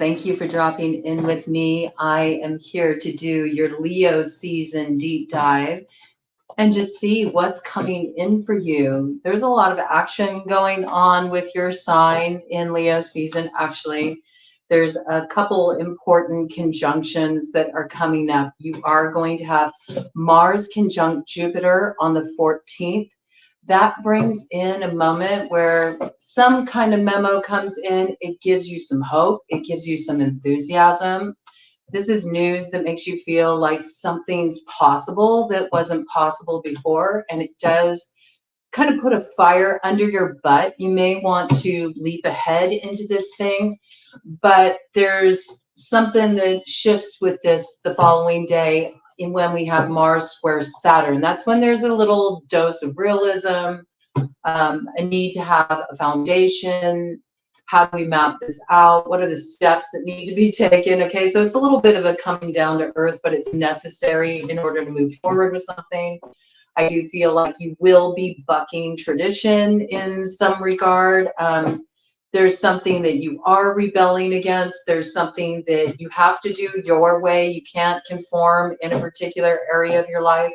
Thank you for dropping in with me. I am here to do your Leo season deep dive and just see what's coming in for you. There's a lot of action going on with your sign in Leo season. Actually, there's a couple important conjunctions that are coming up. You are going to have Mars conjunct Jupiter on the 14th. That brings in a moment where some kind of memo comes in. It gives you some hope. It gives you some enthusiasm. This is news that makes you feel like something's possible that wasn't possible before. And it does kind of put a fire under your butt. You may want to leap ahead into this thing, but there's something that shifts with this the following day when we have Mars square Saturn. That's when there's a little dose of realism, a need to have a foundation. How do we map this out? What are the steps that need to be taken? Okay, so it's a little bit of a coming down to earth, but it's necessary in order to move forward with something. I do feel like you will be bucking tradition in some regard. There's something that you are rebelling against. There's something that you have to do your way. You can't conform in a particular area of your life.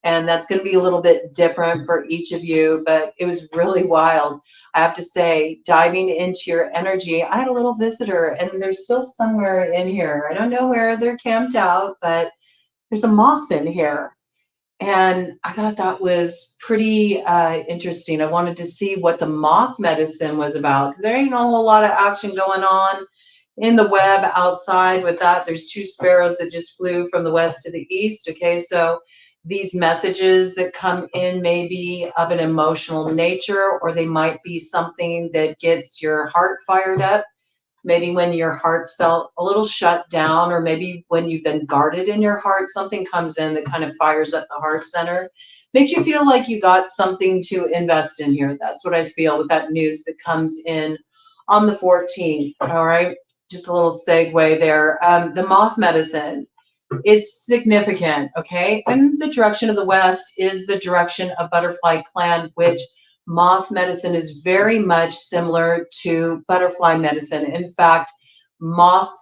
And that's going to be a little bit different for each of you, but it was really wild. I have to say, diving into your energy, I had a little visitor and they're still somewhere in here. I don't know where they're camped out, but there's a moth in here. And I thought that was pretty interesting. I wanted to see what the moth medicine was about because there ain't a whole lot of action going on in the web outside with that. There's two sparrows that just flew from the west to the east. Okay, so these messages that come in may be of an emotional nature, or they might be something that gets your heart fired up. Maybe when your heart's felt a little shut down, or maybe when you've been guarded in your heart, something comes in that kind of fires up the heart center. Makes you feel like you got something to invest in here. That's what I feel with that news that comes in on the 14th. All right, just a little segue there. The moth medicine, it's significant, okay? And the direction of the west is the direction of butterfly clan, which moth medicine is very much similar to butterfly medicine. In fact, moth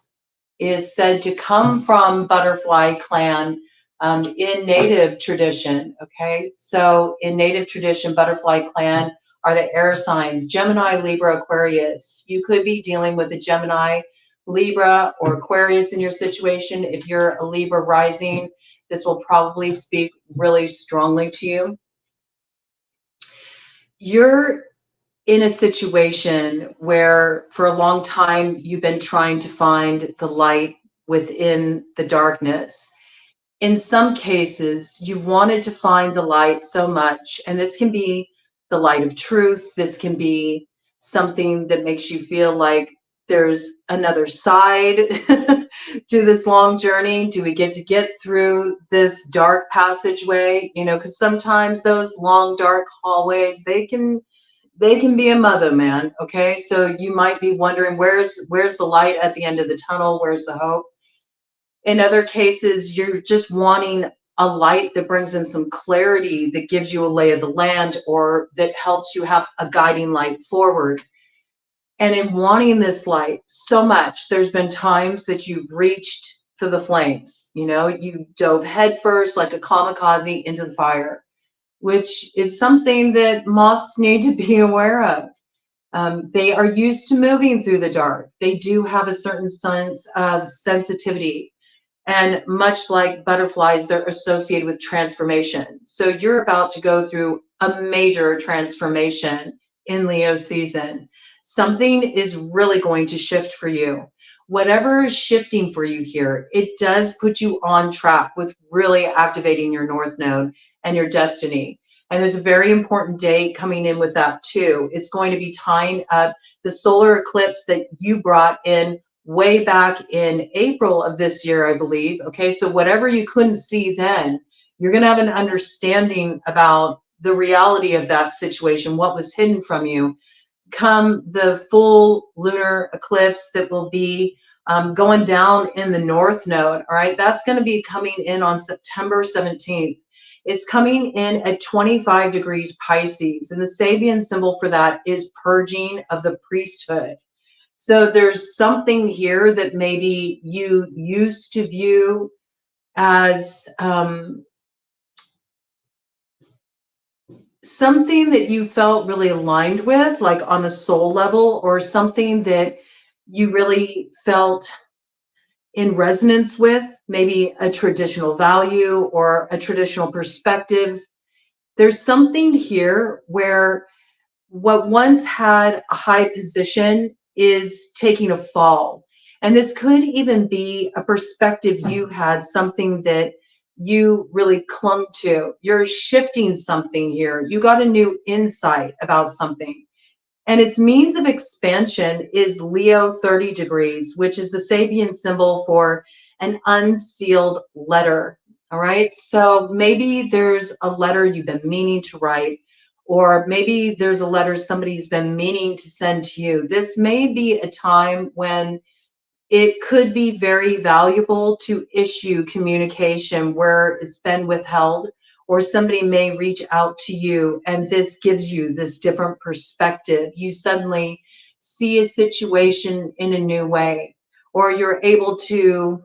is said to come from butterfly clan in native tradition, okay? So in native tradition, butterfly clan are the air signs, Gemini, Libra, Aquarius. You could be dealing with a Gemini, Libra, or Aquarius in your situation. If you're a Libra rising, this will probably speak really strongly to you. You're in a situation where for a long time you've been trying to find the light within the darkness. In some cases, you've wanted to find the light so much, and this can be the light of truth. This can be something that makes you feel like there's another side to this long journey. Do we get through this dark passageway? You know, because sometimes those long dark hallways, they can be a mother, man. Okay, so you might be wondering where's the light at the end of the tunnel? Where's the hope? In other cases, you're just wanting a light that brings in some clarity, that gives you a lay of the land, or that helps you have a guiding light forward. And in wanting this light so much, there's been times that you've reached for the flames. You know, you dove headfirst like a kamikaze into the fire, which is something that moths need to be aware of. They are used to moving through the dark. They do have a certain sense of sensitivity. And much like butterflies, they're associated with transformation. So you're about to go through a major transformation in Leo season. Something is really going to shift for you. Whatever is shifting for you here, it does put you on track with really activating your North Node and your destiny. And there's a very important date coming in with that too. It's going to be tying up the solar eclipse that you brought in way back in April of this year, I believe. Okay, so whatever you couldn't see then, you're going to have an understanding about the reality of that situation, what was hidden from you. Come the full lunar eclipse that will be going down in the North Node, all right, that's going to be coming in on September 17th. It's coming in at 25 degrees Pisces, and the Sabian symbol for that is purging of the priesthood. So there's something here that maybe you used to view as something that you felt really aligned with, like on a soul level, or something that you really felt in resonance with, maybe a traditional value or a traditional perspective. There's something here where what once had a high position is taking a fall. And this could even be a perspective you had, something that you really clung to. You're shifting something here. You got a new insight about something. And its means of expansion is Leo 30 degrees, which is the Sabian symbol for an unsealed letter. All right. So maybe there's a letter you've been meaning to write, or maybe there's a letter somebody's been meaning to send to you. This may be a time when it could be very valuable to issue communication where it's been withheld, or somebody may reach out to you and this gives you this different perspective. You suddenly see a situation in a new way, or you're able to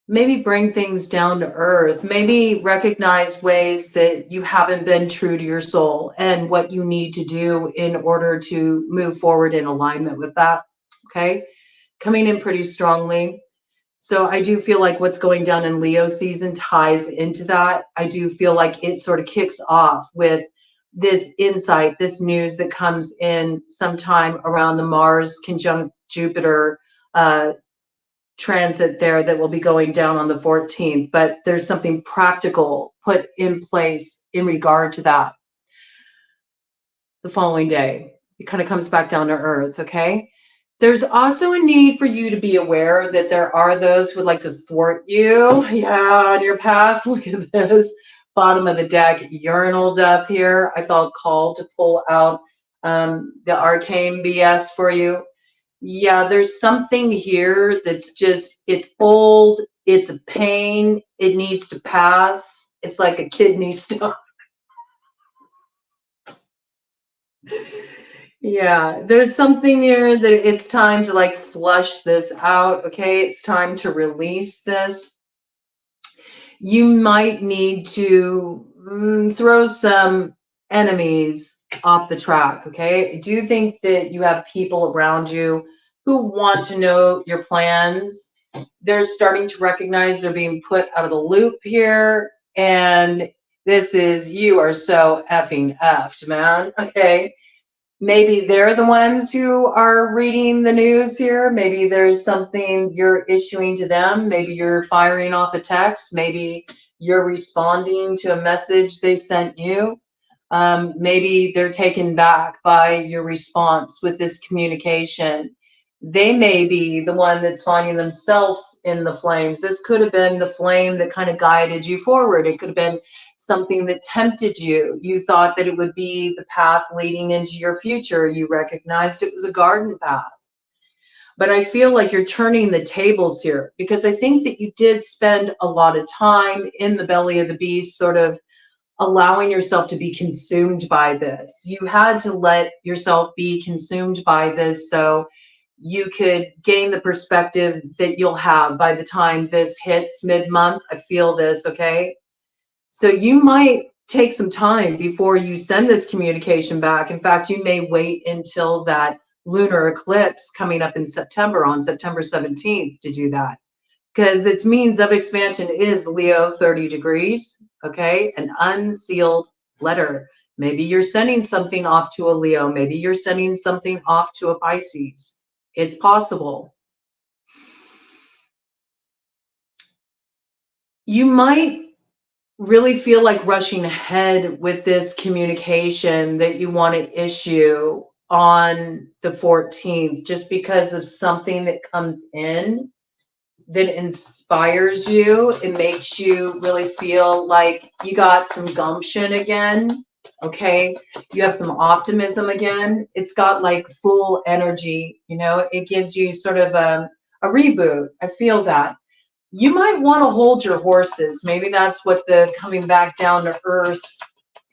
maybe bring things down to earth, maybe recognize ways that you haven't been true to your soul and what you need to do in order to move forward in alignment with that. Okay. Coming in pretty strongly. So I do feel like what's going down in Leo season ties into that. I do feel like it sort of kicks off with this insight, this news that comes in sometime around the Mars conjunct Jupiter transit there that will be going down on the 14th. But there's something practical put in place in regard to that the following day. It kind of comes back down to earth, okay? There's also a need for you to be aware that there are those who would like to thwart you. Yeah, on your path. Look at this. Bottom of the deck, urinal death here. I felt called to pull out the arcane BS for you. Yeah, there's something here that's just, it's old, it's a pain, it needs to pass. It's like a kidney stone. Yeah, there's something here that it's time to like flush this out, okay? It's time to release this. You might need to throw some enemies off the track, okay? I do think that you have people around you who want to know your plans. They're starting to recognize they're being put out of the loop here. And this is, you are so effing effed, man, okay? Maybe they're the ones who are reading the news here. Maybe there's something you're issuing to them. Maybe you're firing off a text. Maybe you're responding to a message they sent you. Maybe they're taken back by your response with this communication. They may be the one that's finding themselves in the flames. This could have been the flame that kind of guided you forward. It could have been something that tempted you. You thought that it would be the path leading into your future. You recognized it was a garden path. But I feel like you're turning the tables here, because I think that you did spend a lot of time in the belly of the beast, sort of allowing yourself to be consumed by this. You had to let yourself be consumed by this so you could gain the perspective that you'll have by the time this hits mid-month. I feel this, okay? So you might take some time before you send this communication back. In fact, you may wait until that lunar eclipse coming up in September, on September 17th, to do that. Because its means of expansion is Leo 30 degrees, okay? An unsealed letter. Maybe you're sending something off to a Leo. Maybe you're sending something off to a Pisces. It's possible. You might really feel like rushing ahead with this communication that you want to issue on the 14th, just because of something that comes in that inspires you. It makes you really feel like you got some gumption again, okay? You have some optimism again. It's got like full energy, you know? It gives you sort of a reboot. I feel that. You might want to hold your horses. Maybe that's what the coming back down to earth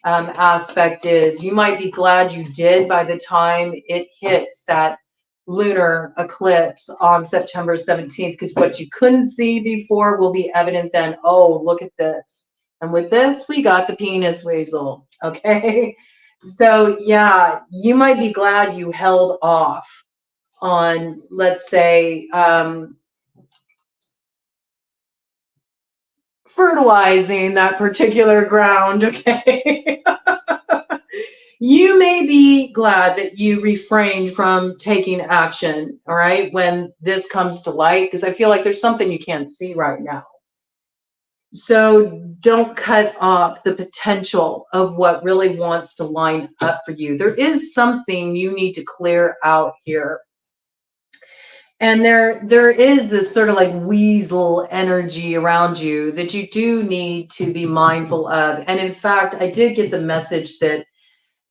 aspect is. You might be glad you did by the time it hits that lunar eclipse on September 17th, because what you couldn't see before will be evident then. Oh, look at this. And with this, we got the penis weasel. Okay. So, yeah, you might be glad you held off on, let's say, fertilizing that particular ground. Okay. You may be glad that you refrained from taking action, all right, when this comes to light, because I feel like there's something you can't see right now. So don't cut off the potential of what really wants to line up for you. There is something you need to clear out here. And there is this sort of like weasel energy around you that you do need to be mindful of. And in fact, I did get the message that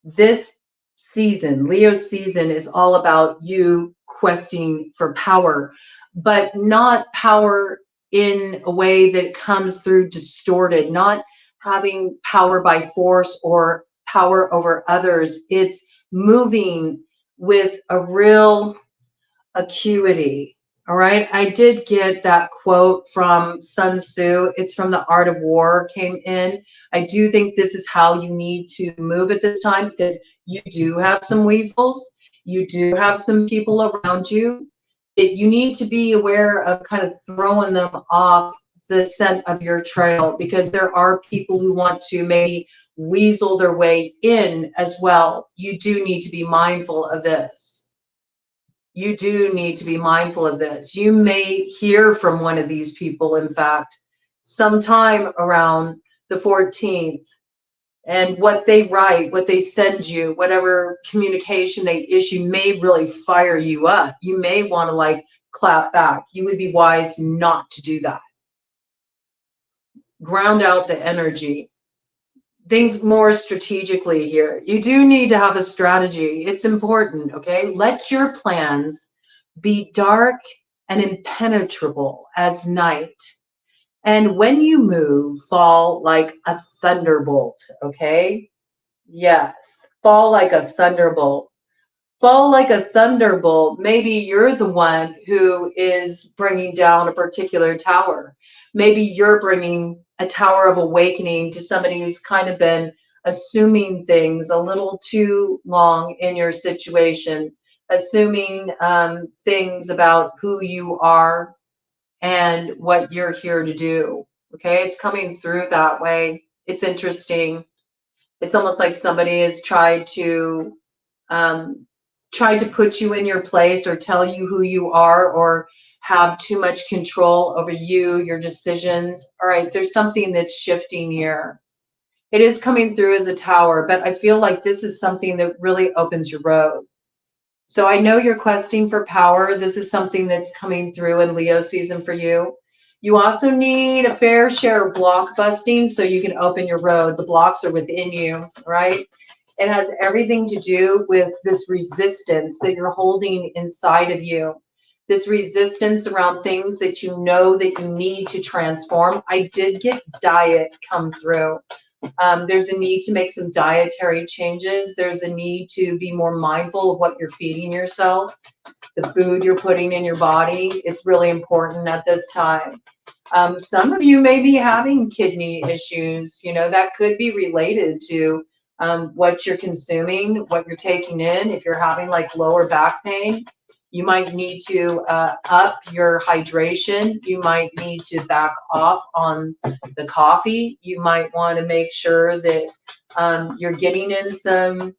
this season, Leo season, is all about you questing for power, but not power in a way that comes through distorted, not having power by force or power over others. It's moving with a real acuity. All right. I did get that quote from Sun Tzu. It's from The Art of War, came in. I do think this is how you need to move at this time, because you do have some weasels. You do have some people around you. You need to be aware of kind of throwing them off the scent of your trail, because there are people who want to maybe weasel their way in as well. You do need to be mindful of this. You do need to be mindful of this. You may hear from one of these people, in fact, sometime around the 14th. And what they write, what they send you, whatever communication they issue may really fire you up. You may want to like clap back. You would be wise not to do that. Ground out the energy. Think more strategically here. You do need to have a strategy. It's important, okay? Let your plans be dark and impenetrable as night. And when you move, fall like a thunderbolt, okay? Yes, fall like a thunderbolt. Fall like a thunderbolt. Maybe you're the one who is bringing down a particular tower. Maybe you're bringing a tower of awakening to somebody who's kind of been assuming things a little too long in your situation, assuming things about who you are and what you're here to do. Okay, it's coming through that way. It's interesting. It's almost like somebody has tried to put you in your place or tell you who you are or have too much control over you, your decisions. All right, there's something that's shifting here. It is coming through as a tower, but I feel like this is something that really opens your road. So I know you're questing for power. This is something that's coming through in Leo season for you. You also need a fair share of block busting so you can open your road. The blocks are within you, right? It has everything to do with this resistance that you're holding inside of you. This resistance around things that you know that you need to transform. I did get diet come through. There's a need to make some dietary changes. There's a need to be more mindful of what you're feeding yourself, the food you're putting in your body. It's really important at this time. Some of you may be having kidney issues. You know, that could be related to what you're consuming, what you're taking in. If you're having like lower back pain, you might need to up your hydration. You might need to back off on the coffee. You might want to make sure that you're getting in some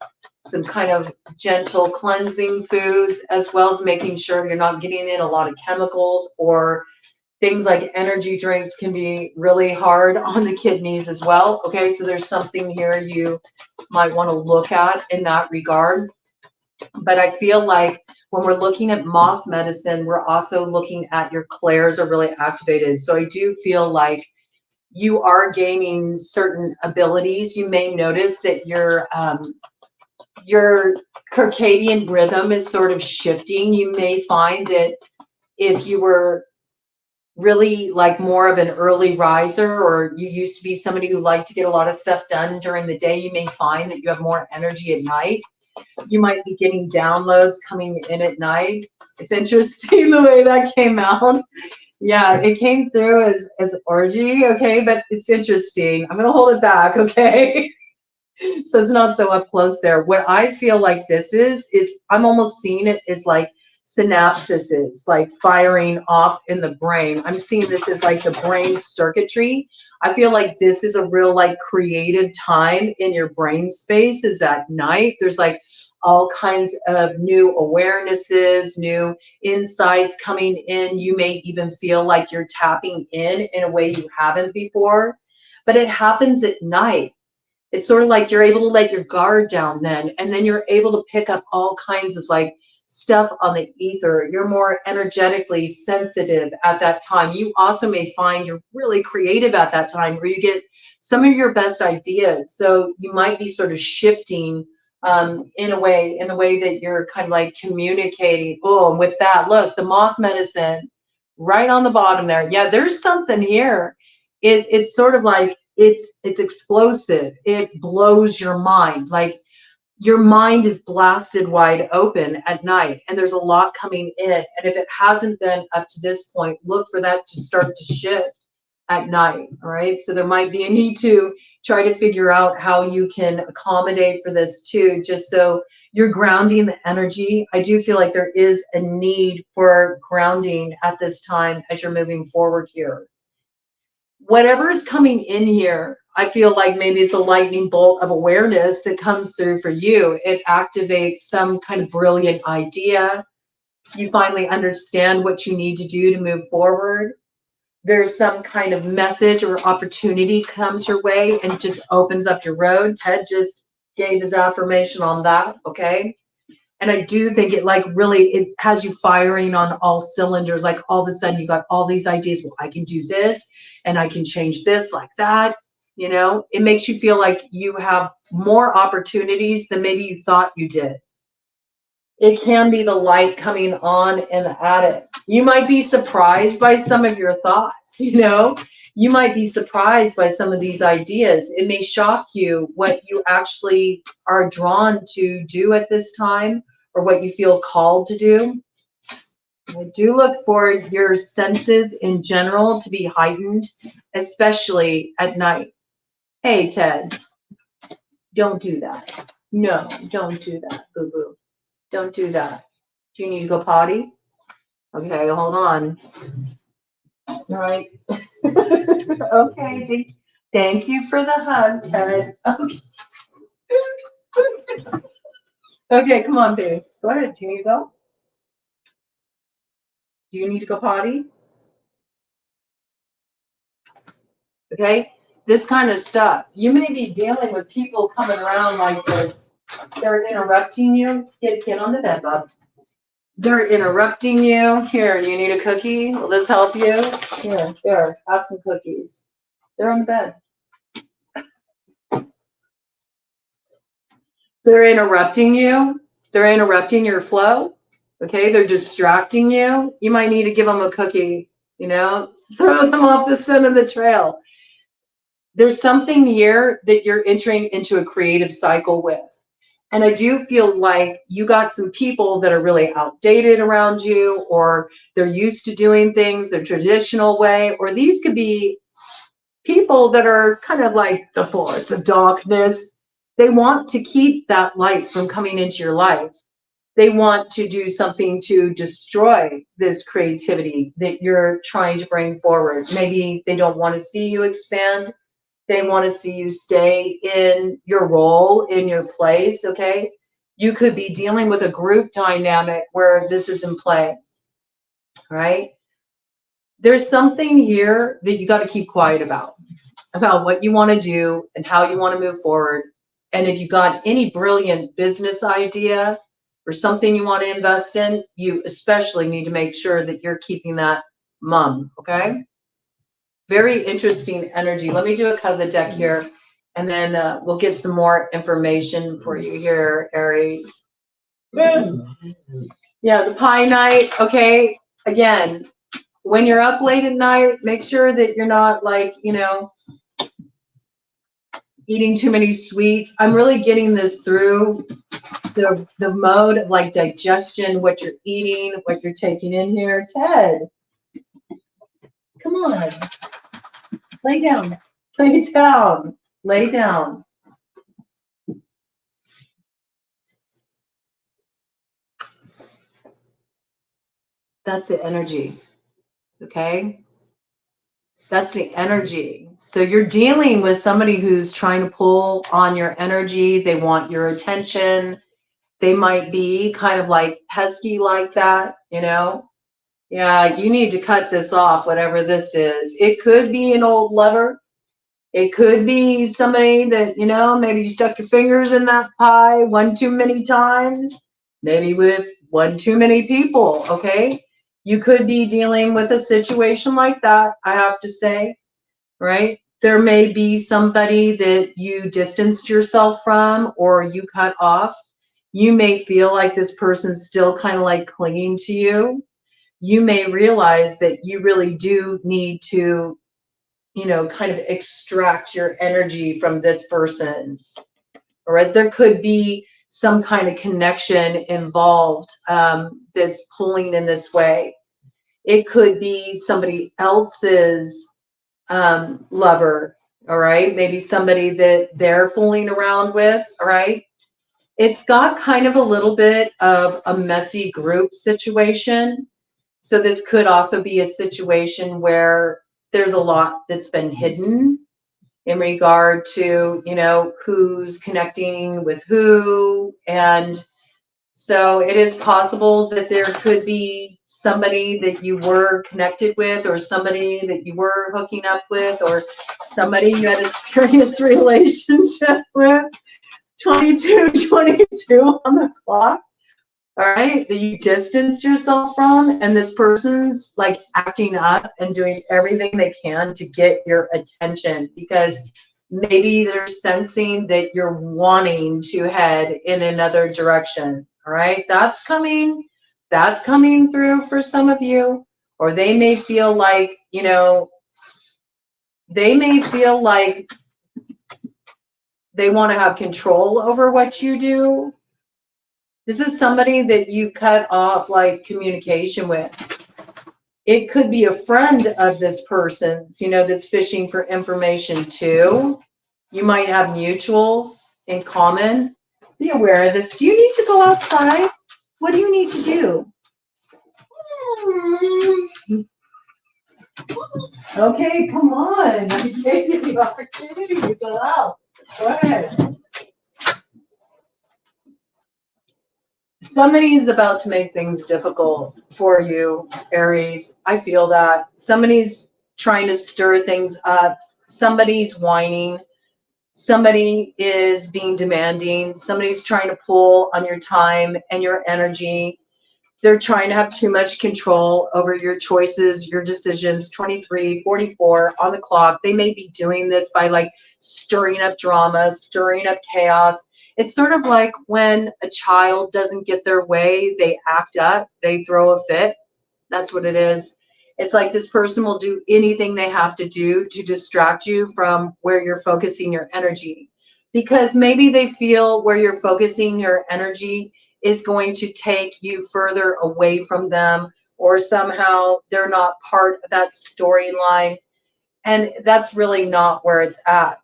kind of gentle cleansing foods, as well as making sure you're not getting in a lot of chemicals, or things like energy drinks can be really hard on the kidneys as well. Okay, so there's something here you might want to look at in that regard. But I feel like when we're looking at moth medicine, we're also looking at your clairs are really activated. So I do feel like you are gaining certain abilities. You may notice that your circadian rhythm is sort of shifting. You may find that if you were really like more of an early riser, or you used to be somebody who liked to get a lot of stuff done during the day, you may find that you have more energy at night. You might be getting downloads coming in at night. It's interesting the way that came out. Yeah, it came through as orgy, okay, but it's interesting. I'm gonna hold it back, okay? So it's not so up close there. What I feel like this is I'm almost seeing it as like synapses, like firing off in the brain. I'm seeing this as like the brain circuitry. I feel like this is a real like creative time in your brain space is at night. There's like all kinds of new awarenesses, new insights coming in. You may even feel like you're tapping in a way you haven't before, but it happens at night. It's sort of like you're able to let your guard down then, and then you're able to pick up all kinds of like stuff on the ether. You're more energetically sensitive at that time. You also may find you're really creative at that time, where you get some of your best ideas. So you might be sort of shifting in the way that you're kind of like communicating. Oh, and with that, look, the moth medicine right on the bottom there. Yeah, there's something here. It's sort of like it's explosive. It blows your mind. Like your mind is blasted wide open at night, and there's a lot coming in. And if it hasn't been up to this point, look for that to start to shift at night. All right. So there might be a need to try to figure out how you can accommodate for this too, just so you're grounding the energy. I do feel like there is a need for grounding at this time as you're moving forward here. Whatever is coming in here, I feel like maybe it's a lightning bolt of awareness that comes through for you. It activates some kind of brilliant idea. You finally understand what you need to do to move forward. There's some kind of message or opportunity comes your way and just opens up your road. Ted just gave his affirmation on that, okay? And I do think it like really, it has you firing on all cylinders. Like all of a sudden you got all these ideas. Well, I can do this and I can change this like that. You know, it makes you feel like you have more opportunities than maybe you thought you did. It can be the light coming on and at it. You might be surprised by some of your thoughts, you know? You might be surprised by some of these ideas. It may shock you what you actually are drawn to do at this time, or what you feel called to do. I do look for your senses in general to be heightened, especially at night. Hey, Ted, don't do that. No, don't do that, boo-boo. Don't do that. Do you need to go potty? Okay, hold on. All right. Okay. Thank you for the hug, Ted. Okay. Okay, come on, baby. Go ahead. Do you need to go? Do you need to go potty? Okay. This kind of stuff. You may be dealing with people coming around like this. They're interrupting you. Get on the bed, bub. They're interrupting you. Here, you need a cookie? Will this help you? Here, have some cookies. They're on the bed. They're interrupting you. They're interrupting your flow. Okay, they're distracting you. You might need to give them a cookie, you know, throw them off the center of the trail. There's something here that you're entering into a creative cycle with. And I do feel like you got some people that are really outdated around you, or they're used to doing things the traditional way, or these could be people that are kind of like the force of darkness. They want to keep that light from coming into your life. They want to do something to destroy this creativity that you're trying to bring forward. Maybe they don't want to see you expand. They want to see you stay in your role, in your place, okay? You could be dealing with a group dynamic where this is in play, right? There's something here that you got to keep quiet about what you want to do and how you want to move forward. And if you got any brilliant business idea or something you want to invest in, you especially need to make sure that you're keeping that mum, okay? Very interesting energy. Let me do a cut of the deck here, and then we'll get some more information for you here, Aries. Yeah, the Pie Night, okay? Again, when you're up late at night, make sure that you're not like, you know, eating too many sweets. I'm really getting this through the mode of like digestion, what you're eating, what you're taking in here. Ted, come on, lay down, lay down, lay down. That's the energy, okay? That's the energy. So you're dealing with somebody who's trying to pull on your energy. They want your attention. They might be kind of like pesky like that, you know? Yeah, you need to cut this off, whatever this is. It could be an old lover. It could be somebody that, you know, maybe you stuck your fingers in that pie one too many times, maybe with one too many people, okay? You could be dealing with a situation like that, I have to say, right? There may be somebody that you distanced yourself from or you cut off. You may feel like this person's still kind of like clinging to you. You may realize that you really do need to, you know, kind of extract your energy from this person's. All right, there could be some kind of connection involved that's pulling in this way. It could be somebody else's lover, all right, maybe somebody that they're fooling around with, all right. It's got kind of a little bit of a messy group situation. So this could also be a situation where there's a lot that's been hidden in regard to, you know, who's connecting with who. And so it is possible that there could be somebody that you were connected with or somebody that you were hooking up with or somebody you had a serious relationship with. 22 on the clock. All right, that you distanced yourself from, and this person's like acting up and doing everything they can to get your attention because maybe they're sensing that you're wanting to head in another direction. All right, that's coming through for some of you, or they may feel like, you know, they may feel like they want to have control over what you do. This is somebody that you cut off like communication with. It could be a friend of this person's, you know, that's fishing for information too. You might have mutuals in common. Be aware of this. Do you need to go outside? What do you need to do? Okay, come on. I gave you the opportunity to go out. Go ahead. Somebody's about to make things difficult for you, Aries. I feel that. Somebody's trying to stir things up. Somebody's whining. Somebody is being demanding. Somebody's trying to pull on your time and your energy. They're trying to have too much control over your choices, your decisions. 23, 44 on the clock. They may be doing this by like stirring up drama, stirring up chaos. It's sort of like when a child doesn't get their way, they act up, they throw a fit. That's what it is. It's like this person will do anything they have to do to distract you from where you're focusing your energy. Because maybe they feel where you're focusing your energy is going to take you further away from them, or somehow they're not part of that storyline. And that's really not where it's at.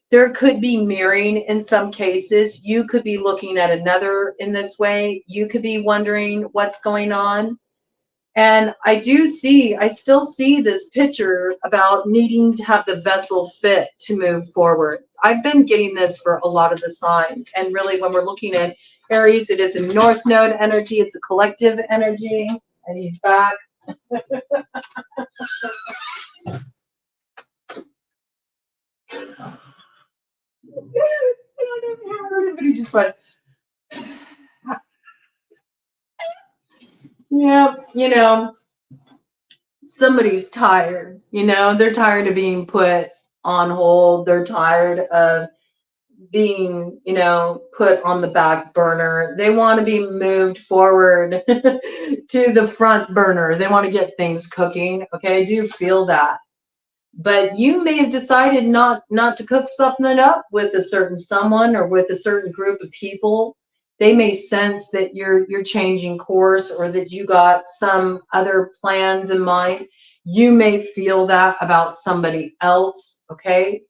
There could be mirroring in some cases. You could be looking at another in this way. You could be wondering what's going on. And I still see this picture about needing to have the vessel fit to move forward. I've been getting this for a lot of the signs. And really, when we're looking at Aries, it is a North Node energy. It's a collective energy. And he's back. I don't know if you heard it, but he just went. Yeah, you know, somebody's tired. You know, they're tired of being put on hold. They're tired of being, you know, put on the back burner. They want to be moved forward to the front burner. They want to get things cooking. Okay, I do feel that. But you may have decided not to cook something up with a certain someone or with a certain group of people. They may sense that you're changing course or that you got some other plans in mind. You may feel that about somebody else, okay?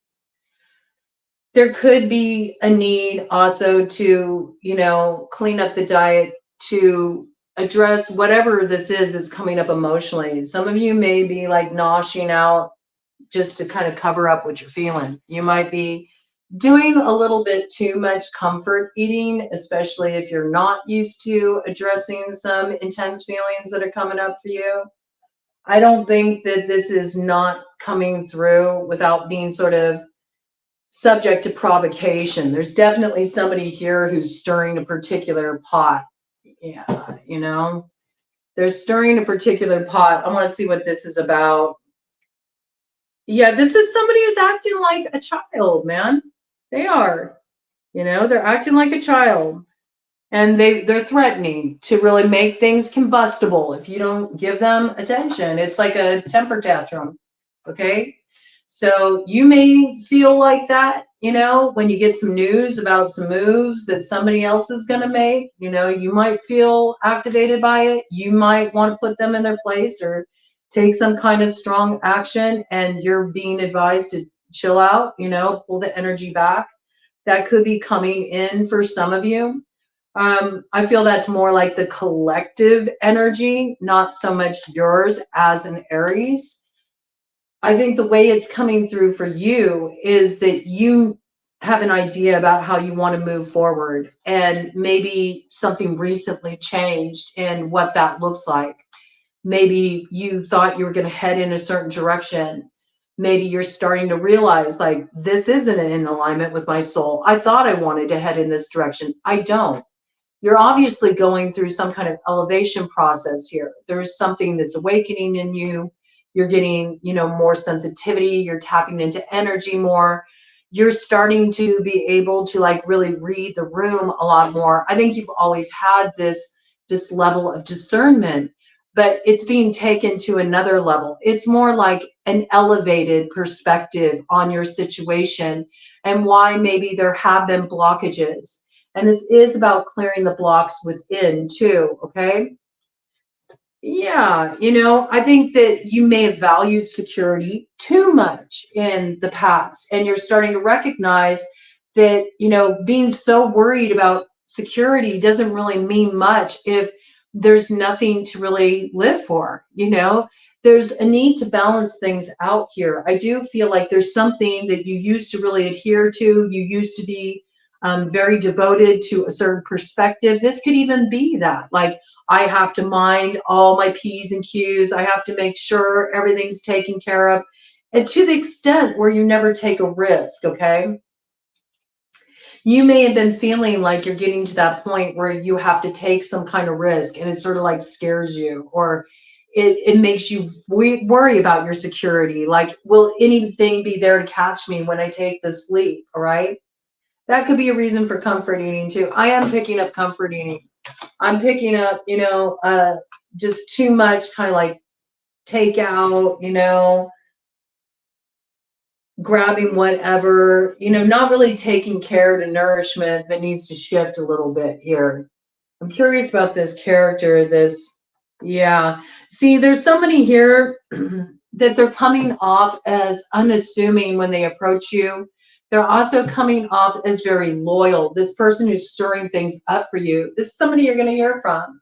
There could be a need also to, you know, clean up the diet, to address whatever this is that's coming up emotionally. Some of you may be like noshing out just to kind of cover up what you're feeling. You might be doing a little bit too much comfort eating, especially if you're not used to addressing some intense feelings that are coming up for you. I don't think that this is not coming through without being sort of subject to provocation. There's definitely somebody here who's stirring a particular pot. Yeah, you know, they're stirring a particular pot. I want to see what this is about. Yeah, this is somebody who's acting like a child, man. They are. You know, they're acting like a child. And they're threatening to really make things combustible if you don't give them attention. It's like a temper tantrum. Okay? So you may feel like that, you know, when you get some news about some moves that somebody else is going to make. You know, you might feel activated by it. You might want to put them in their place or take some kind of strong action, and you're being advised to chill out, you know, pull the energy back. That could be coming in for some of you. I feel that's more like the collective energy, not so much yours as an Aries. I think the way it's coming through for you is that you have an idea about how you want to move forward, and maybe something recently changed in what that looks like. Maybe you thought you were going to head in a certain direction. Maybe you're starting to realize, like, this isn't in alignment with my soul. I thought I wanted to head in this direction. I don't. You're obviously going through some kind of elevation process here. There's something that's awakening in you. You're getting, you know, more sensitivity. You're tapping into energy more. You're starting to be able to like really read the room a lot more. I think you've always had this level of discernment, but it's being taken to another level. It's more like an elevated perspective on your situation and why maybe there have been blockages. And this is about clearing the blocks within too, okay? Yeah, you know, I think that you may have valued security too much in the past, and you're starting to recognize that, you know, being so worried about security doesn't really mean much if there's nothing to really live for, you know? There's a need to balance things out here. I do feel like there's something that you used to really adhere to. You used to be very devoted to a certain perspective. This could even be that, like, I have to mind all my P's and Q's. I have to make sure everything's taken care of. And to the extent where you never take a risk, okay? You may have been feeling like you're getting to that point where you have to take some kind of risk, and it sort of like scares you, or it makes you worry about your security. Like, will anything be there to catch me when I take this leap, all right? That could be a reason for comfort eating too. I am picking up comfort eating. I'm picking up, you know, just too much kind of like takeout, you know, grabbing whatever, you know, not really taking care to nourishment that needs to shift a little bit here. I'm curious about this character, yeah. See, there's somebody here that they're coming off as unassuming when they approach you. They're also coming off as very loyal. This person who's stirring things up for you, this is somebody you're going to hear from.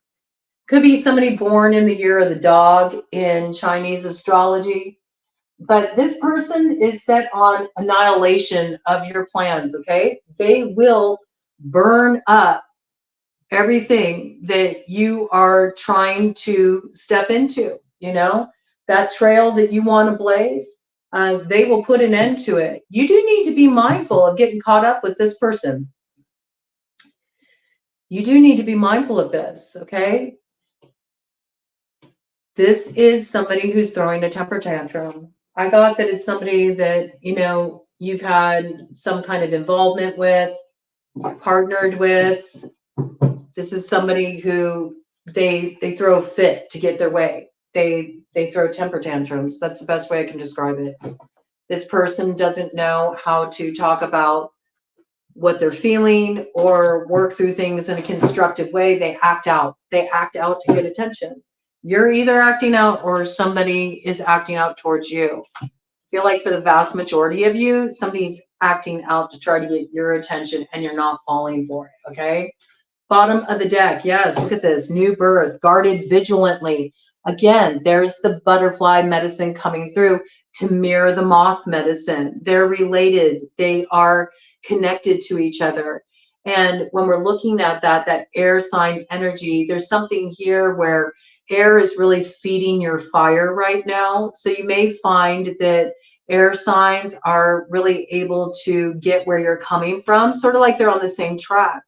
Could be somebody born in the year of the dog in Chinese astrology. But this person is set on annihilation of your plans, okay? They will burn up everything that you are trying to step into, you know? That trail that you want to blaze, they will put an end to it. You do need to be mindful of getting caught up with this person. You do need to be mindful of this, okay? This is somebody who's throwing a temper tantrum. I thought that it's somebody that, you know, you've had some kind of involvement with, partnered with. This is somebody who they throw a fit to get their way. They throw temper tantrums. That's the best way I can describe it. This person doesn't know how to talk about what they're feeling or work through things in a constructive way. They act out. They act out to get attention. You're either acting out or somebody is acting out towards you. I feel like for the vast majority of you, somebody's acting out to try to get your attention and you're not falling for it, okay? Bottom of the deck, yes, look at this. New birth, guarded vigilantly. Again, there's the butterfly medicine coming through to mirror the moth medicine. They're related. They are connected to each other. And when we're looking at that air sign energy, there's something here where air is really feeding your fire right now. So you may find that air signs are really able to get where you're coming from, sort of like they're on the same track.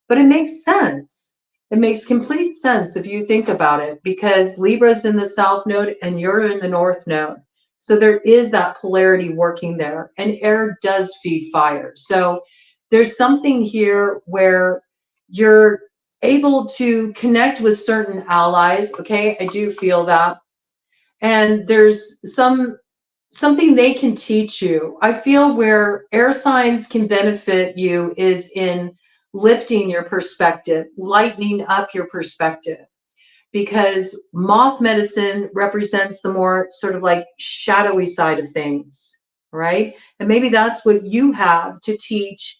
But it makes sense. It makes complete sense if you think about it, because Libra's in the south node and you're in the north node. So there is that polarity working there, and air does feed fire. So there's something here where you're able to connect with certain allies. Okay, I do feel that. And there's something they can teach you. I feel where air signs can benefit you is in lifting your perspective, lightening up your perspective, because moth medicine represents the more sort of like shadowy side of things, right? And maybe that's what you have to teach,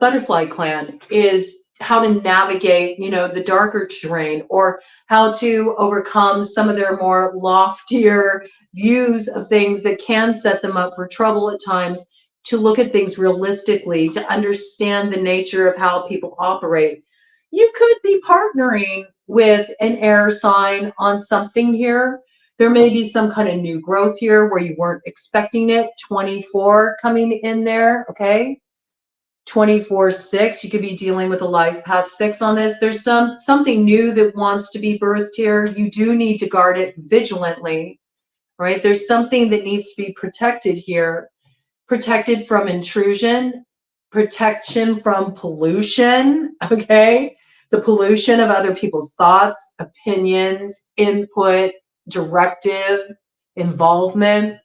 Butterfly Clan, is how to navigate, the darker terrain, or how to overcome some of their more loftier views of things that can set them up for trouble at times, to look at things realistically, to understand the nature of how people operate. You could be partnering with an air sign on something here. There may be some kind of new growth here where you weren't expecting it. 24 coming in there, okay? 24/6, you could be dealing with a life path 6 on this. There's something new that wants to be birthed here. You do need to guard it vigilantly, right? There's something that needs to be protected here. Protected from intrusion, protection from pollution, okay? The pollution of other people's thoughts, opinions, input, directive, involvement.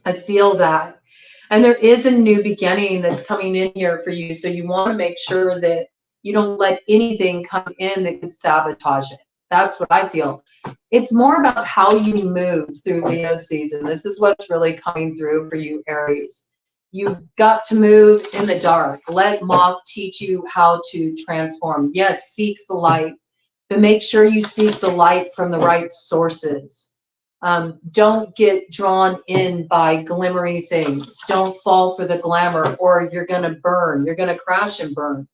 I feel that. And there is a new beginning that's coming in here for you. So you want to make sure that you don't let anything come in that could sabotage it. That's what I feel. It's more about how you move through Leo season. This is what's really coming through for you, Aries. You've got to move in the dark. Let Moth teach you how to transform. Yes, seek the light, but make sure you seek the light from the right sources. Don't get drawn in by glimmery things. Don't fall for the glamour, or you're going to burn. You're going to crash and burn.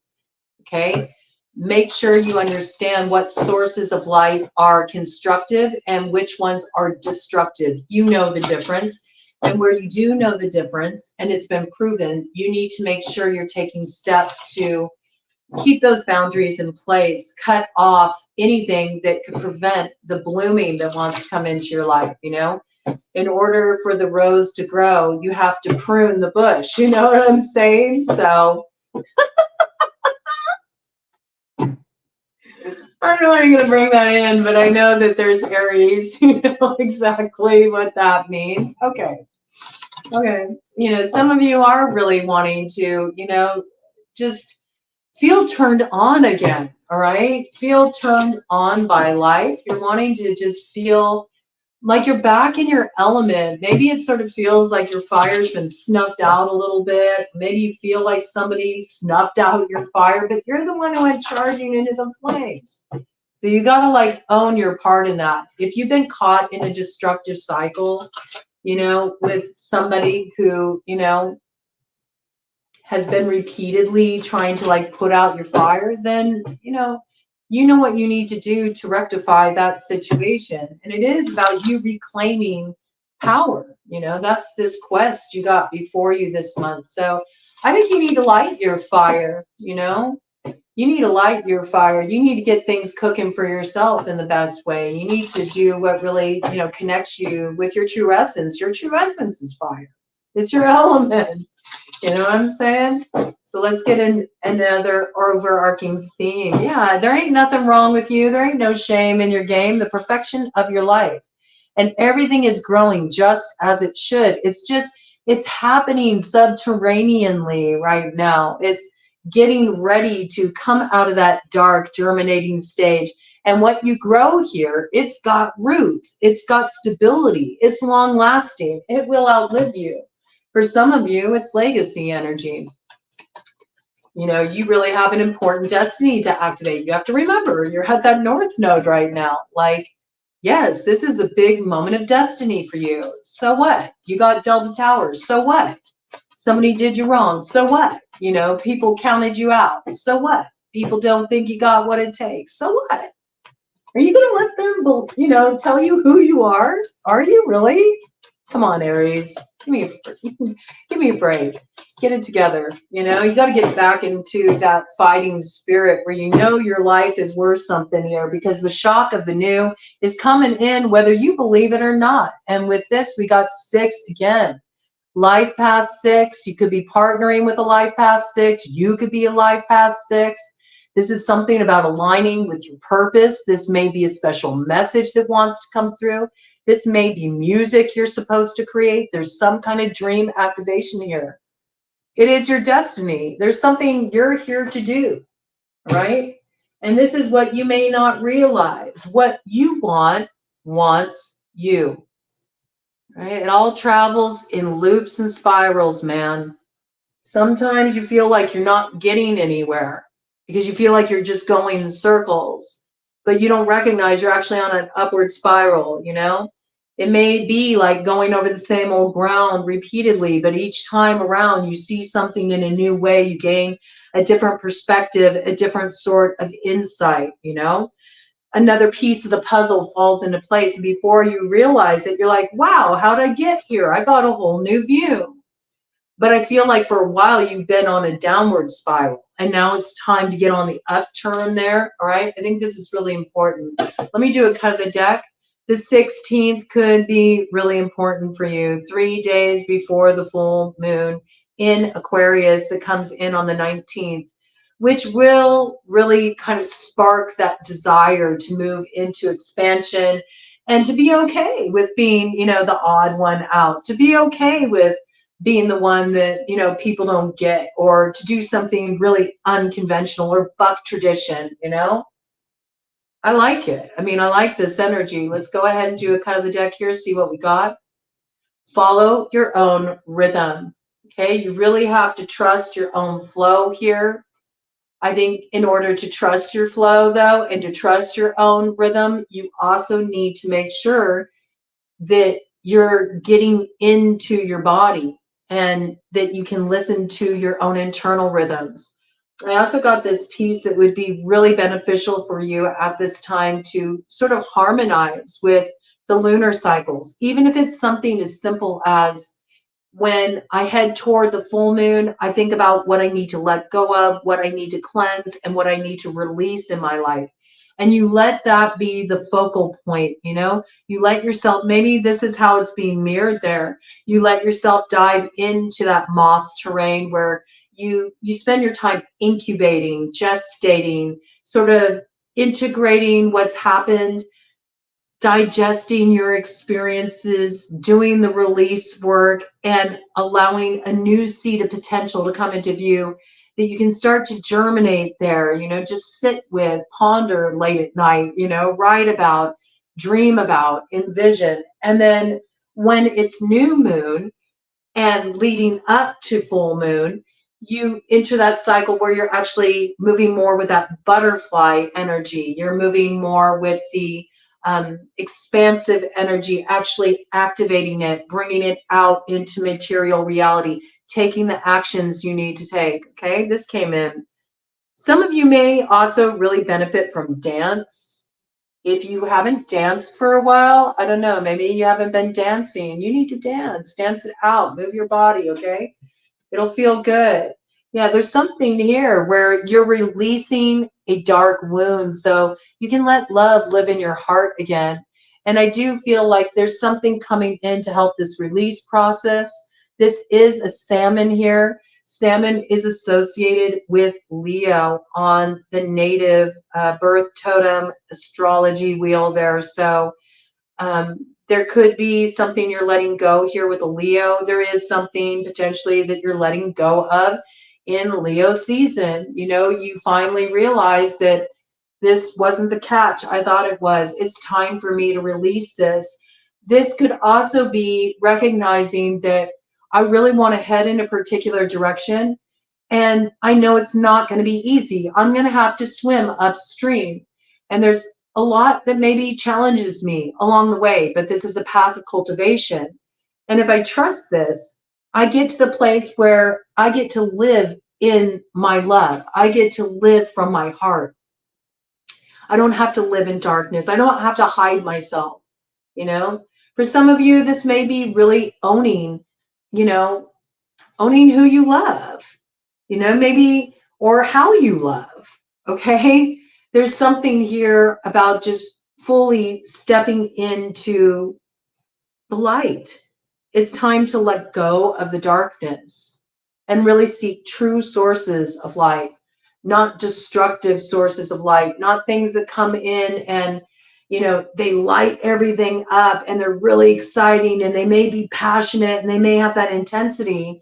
Okay? Make sure you understand what sources of light are constructive and which ones are destructive. You know the difference. And where you do know the difference, and it's been proven, you need to make sure you're taking steps to keep those boundaries in place, cut off anything that could prevent the blooming that wants to come into your life, In order for the rose to grow, you have to prune the bush, you know what I'm saying? So I don't know how you're going to bring that in, but I know that there's Aries, you know exactly what that means. Okay. Some of you are really wanting to, just feel turned on again, all right? Feel turned on by life. You're wanting to just feel like you're back in your element. Maybe it sort of feels like your fire's been snuffed out a little bit. Maybe you feel like somebody snuffed out your fire, but you're the one who went charging into the flames. So you got to own your part in that. If you've been caught in a destructive cycle, with somebody who, has been repeatedly trying to put out your fire, then, you know what you need to do to rectify that situation. And it is about you reclaiming power. That's this quest you got before you this month. So I think you need to light your fire, You need to light your fire. You need to get things cooking for yourself in the best way. You need to do what really, connects you with your true essence. Your true essence is fire. It's your element. You know what I'm saying? So let's get in another overarching theme. Yeah, there ain't nothing wrong with you. There ain't no shame in your game. The perfection of your life. And everything is growing just as it should. It's happening subterraneanly right now. It's getting ready to come out of that dark germinating stage. And what you grow here, it's got roots, it's got stability, it's long lasting, it will outlive you. For some of you, it's legacy energy. You know, you really have an important destiny to activate. You have to remember, you're at that north node right now. Like, yes, this is a big moment of destiny for you. So what? You got Delta Towers. So what? Somebody did you wrong. So what? You know, people counted you out. So what? People don't think you got what it takes. So what? Are you going to let them, you know, tell you who you are? Are you really? Come on, Aries. Give me a break. Get it together. You know, you got to get back into that fighting spirit where you know your life is worth something here, because the shock of the new is coming in whether you believe it or not. And with this, we got 6 again. Life path 6. You could be partnering with a life path 6. You could be a life path 6. This is something about aligning with your purpose. This may be a special message that wants to come through. This may be music you're supposed to create. There's some kind of dream activation here. It is your destiny. There's something you're here to do, right? And this is what you may not realize. What you want wants you, right? It all travels in loops and spirals, man. Sometimes you feel like you're not getting anywhere because you feel like you're just going in circles, but you don't recognize you're actually on an upward spiral, you know? It may be like going over the same old ground repeatedly, but each time around you see something in a new way. You gain a different perspective, a different sort of insight, you know? Another piece of the puzzle falls into place. And before you realize it, you're like, wow, how'd I get here? I got a whole new view. But I feel like for a while you've been on a downward spiral, and now it's time to get on the upturn there. All right. I think this is really important. Let me do a cut of the deck. The 16th could be really important for you. 3 days before the full moon in Aquarius that comes in on the 19th, which will really kind of spark that desire to move into expansion and to be okay with being, you know, the odd one out, to be okay with being the one that, you know, people don't get, or to do something really unconventional or buck tradition, you know. I like it. I mean, I like this energy. Let's go ahead and do a cut of the deck here, see what we got. Follow your own rhythm. Okay, you really have to trust your own flow here. I think in order to trust your flow, though, and to trust your own rhythm, you also need to make sure that you're getting into your body and that you can listen to your own internal rhythms. I also got this piece that would be really beneficial for you at this time to sort of harmonize with the lunar cycles, even if it's something as simple as, when I head toward the full moon, I think about what I need to let go of, what I need to cleanse, and what I need to release in my life. And you let that be the focal point, you know? You let yourself, maybe this is how it's being mirrored there. You let yourself dive into that moth terrain where you spend your time incubating, gestating, sort of integrating what's happened, digesting your experiences, doing the release work, and allowing a new seed of potential to come into view that you can start to germinate there, you know, just sit with, ponder late at night, you know, write about, dream about, envision. And then when it's new moon and leading up to full moon, you enter that cycle where you're actually moving more with that butterfly energy. You're moving more with the expansive energy, actually activating it, bringing it out into material reality, taking the actions you need to take. Okay, this came in. Some of you may also really benefit from dance. If you haven't danced for a while, I don't know, maybe you haven't been dancing. You need to dance it out, move your body, okay? It'll feel good. Yeah, there's something here where you're releasing a dark wound so you can let love live in your heart again. And I do feel like there's something coming in to help this release process. This is a salmon here. Salmon is associated with Leo on the native birth totem astrology wheel there. So there could be something you're letting go here with a Leo. There is something potentially that you're letting go of in Leo season. You know, you finally realize that this wasn't the catch I thought it was. It's time for me to release this. This could also be recognizing that I really want to head in a particular direction, and I know it's not going to be easy. I'm going to have to swim upstream. And there's a lot that maybe challenges me along the way, but this is a path of cultivation. And if I trust this, I get to the place where I get to live in my love. I get to live from my heart. I don't have to live in darkness. I don't have to hide myself. You know, for some of you, this may be really owning, you know, owning who you love, you know, maybe, or how you love. Okay. There's something here about just fully stepping into the light. It's time to let go of the darkness and really seek true sources of light, not destructive sources of light, not things that come in and, you know, they light everything up and they're really exciting and they may be passionate and they may have that intensity,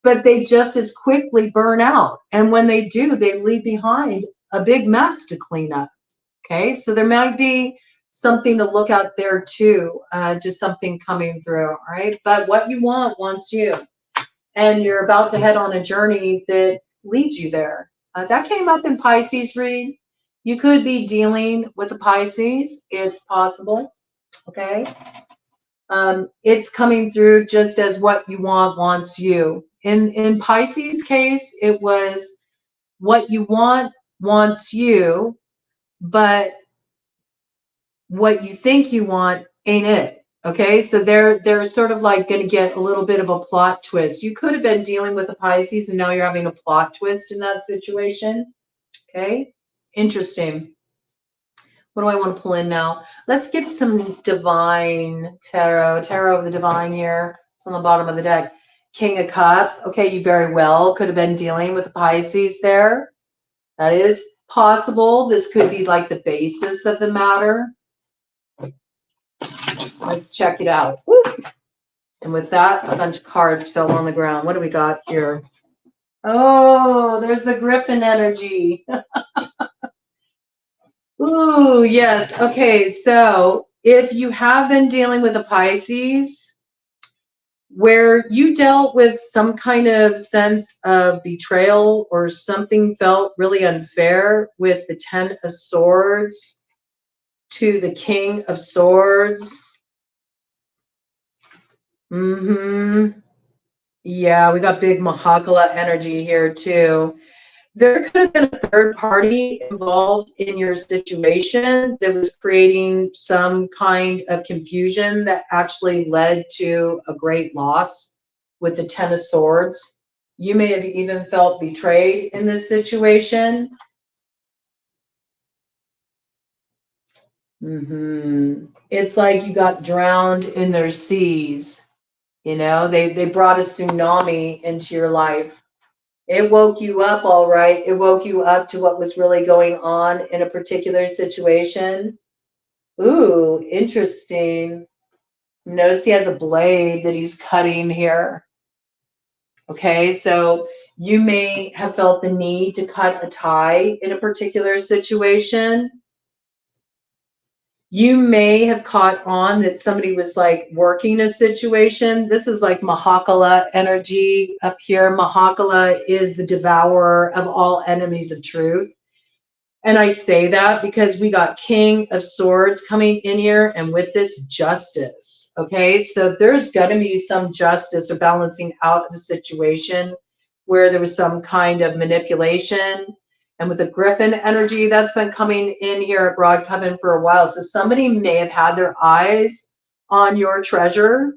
but they just as quickly burn out. And when they do, they leave behind a big mess to clean up. Okay, so there might be something to look out there too, just something coming through. All right, but what you want wants you, and you're about to head on a journey that leads you there. That came up in Pisces read. You could be dealing with a Pisces. It's possible. Okay. It's coming through just as what you want wants you. In Pisces case, it was what you want wants you, but what you think you want ain't it. Okay, so they're sort of like going to get a little bit of a plot twist. You could have been dealing with a Pisces and now you're having a plot twist in that situation. Okay, interesting. What do I want to pull in now? Let's get some divine tarot of the divine here. It's on the bottom of the deck. King of Cups. Okay, you very well could have been dealing with a Pisces there. That is possible. This could be like the basis of the matter. Let's check it out. Woo! And with that, a bunch of cards fell on the ground. What do we got here? Oh, there's the Griffin energy. Ooh, yes. Okay, so if you have been dealing with a Pisces, where you dealt with some kind of sense of betrayal or something felt really unfair with the Ten of Swords to the King of Swords. Yeah, we got big Mahakala energy here too. There could have been a third party involved in your situation that was creating some kind of confusion that actually led to a great loss with the Ten of Swords. You may have even felt betrayed in this situation. It's like you got drowned in their seas. You know, they brought a tsunami into your life. It woke you up, all right. It woke you up to what was really going on in a particular situation. Ooh, interesting. Notice he has a blade that he's cutting here. Okay, so you may have felt the need to cut a tie in a particular situation. You may have caught on that somebody was like working a situation. This is like Mahakala energy up here. Mahakala is the devourer of all enemies of truth. And I say that because we got King of Swords coming in here and with this justice. Okay, so there's got to be some justice or balancing out of a situation where there was some kind of manipulation. And with the Griffin energy, that's been coming in here at BroadCoven for a while. So somebody may have had their eyes on your treasure,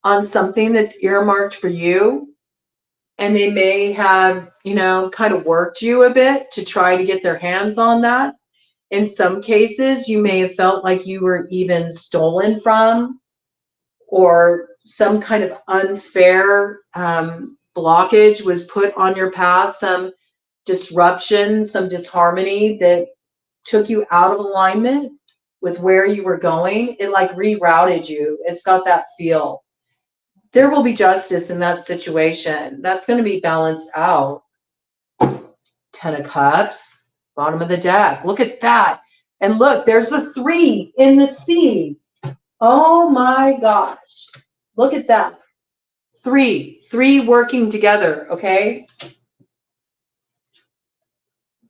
on something that's earmarked for you. And they may have, you know, kind of worked you a bit to try to get their hands on that. In some cases, you may have felt like you were even stolen from, or some kind of unfair blockage was put on your path, some disruption, some disharmony that took you out of alignment with where you were going. It like rerouted you. It's got that feel. There will be justice in that situation. That's going to be balanced out. 10 of Cups, bottom of the deck. Look at that. And look, there's the 3 in the sea. Oh my gosh. Look at that. 3 working together, okay?